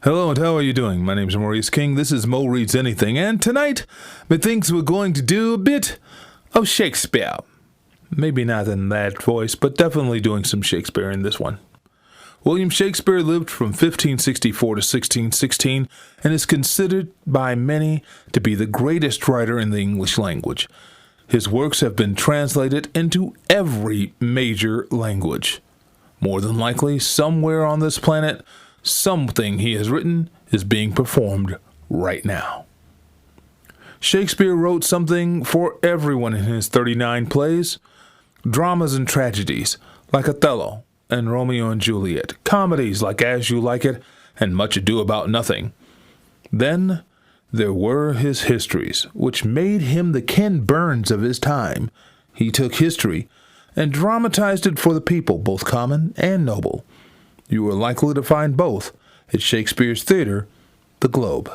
Hello and how are you doing? My name's Maurice King. This is Mo Reads Anything, and tonight methinks we're going to do a bit of Shakespeare. Maybe not in that voice, but definitely doing some Shakespeare in this one. William Shakespeare lived from 1564 to 1616 and is considered by many to be the greatest writer in the English language. His works have been translated into every major language. More than likely, somewhere on this planet, something he has written is being performed right now. Shakespeare wrote something for everyone in his 39 plays, dramas and tragedies like Othello and Romeo and Juliet, comedies like As You Like It and Much Ado About Nothing. Then there were his histories, which made him the Ken Burns of his time. He took history and dramatized it for the people, both common and noble. You are likely to find both at Shakespeare's theater, the Globe.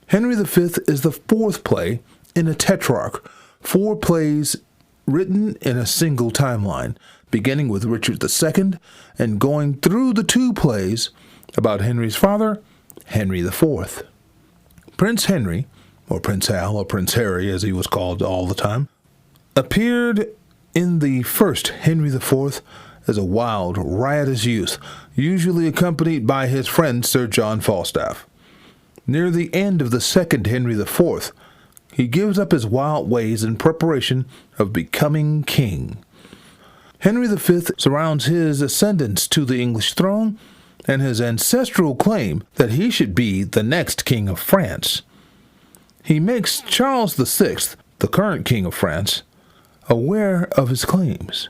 Henry V is the fourth play in a tetrarch, 4 plays written in a single timeline, beginning with Richard II and going through the 2 plays about Henry's father, Henry IV. Prince Henry, or Prince Hal, or Prince Harry as he was called all the time, appeared in the first Henry IV as a wild, riotous youth, usually accompanied by his friend Sir John Falstaff. Near the end of the second Henry IV, he gives up his wild ways in preparation of becoming king. Henry V surrounds his ascendance to the English throne and his ancestral claim that he should be the next king of France. He makes Charles VI, the current king of France, aware of his claims.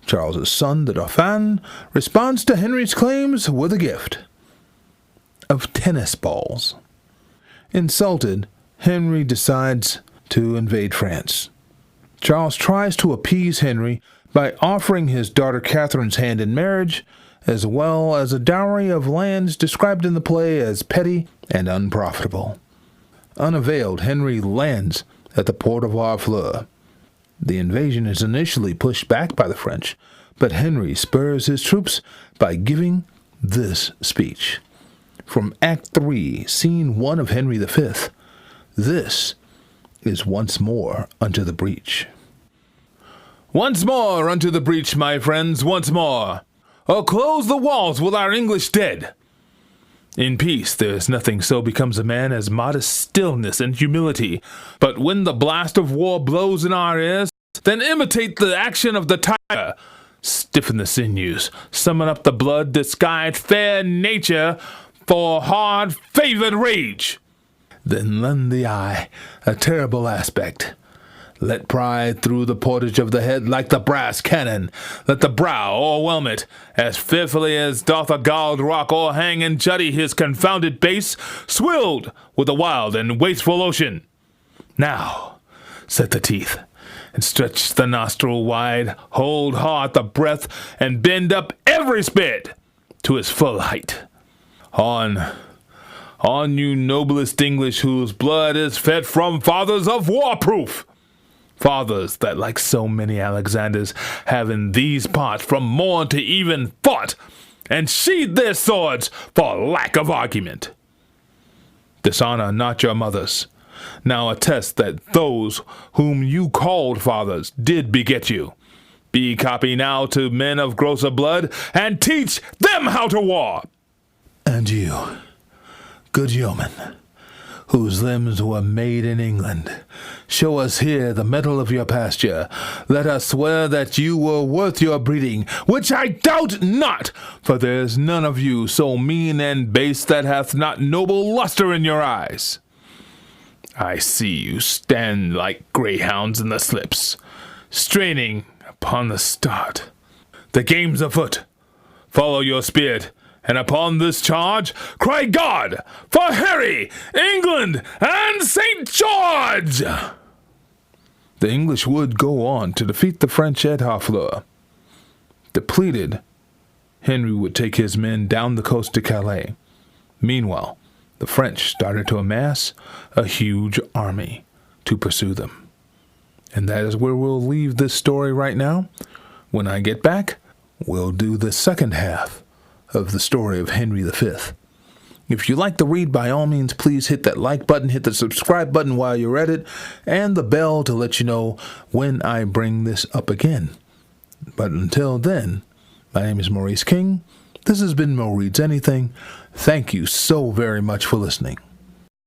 Charles's son, the Dauphin, responds to Henry's claims with a gift of tennis balls. Insulted, Henry decides to invade France. Charles tries to appease Henry by offering his daughter Catherine's hand in marriage, as well as a dowry of lands described in the play as petty and unprofitable. Unavailed, Henry lands at the port of Harfleur. The invasion is initially pushed back by the French, but Henry spurs his troops by giving this speech. From Act 3, Scene 1 of Henry V, this is Once More Unto the Breach. Once more unto the breach, my friends, once more. Oh, close the walls with our English dead. In peace there is nothing so becomes a man as modest stillness and humility. But when the blast of war blows in our ears, then imitate the action of the tiger. Stiffen the sinews, summon up the blood, disguise fair nature for hard favored rage. Then lend the eye a terrible aspect. Let pride through the portage of the head like the brass cannon. Let the brow o'erwhelm it, as fearfully as doth a galled rock o'erhang and jutty his confounded base, swilled with the wild and wasteful ocean. Now, set the teeth, and stretch the nostril wide, hold hard the breath, and bend up every spit to its full height. On, you noblest English, whose blood is fed from fathers of war-proof. Fathers that, like so many Alexanders, have in these parts from morn to even fought, and sheathed their swords for lack of argument. Dishonor not your mothers. Now attest that those whom you called fathers did beget you. Be copy now to men of grosser blood, and teach them how to war. And you, good yeoman, whose limbs were made in England, show us here the mettle of your pasture. Let us swear that you were worth your breeding, which I doubt not, for there is none of you so mean and base that hath not noble luster in your eyes. I see you stand like greyhounds in the slips, straining upon the start. The game's afoot. Follow your spirit, and upon this charge, cry God for Harry, England, and St. George! The English would go on to defeat the French at Harfleur. Depleted, Henry would take his men down the coast to Calais. Meanwhile, the French started to amass a huge army to pursue them. And that is where we'll leave this story right now. When I get back, we'll do the second half of the story of Henry V. If you like the read, by all means, please hit that like button, hit the subscribe button while you're at it, and the bell to let you know when I bring this up again. But until then, my name is Maurice King. This has been Mo Reads Anything. Thank you so very much for listening.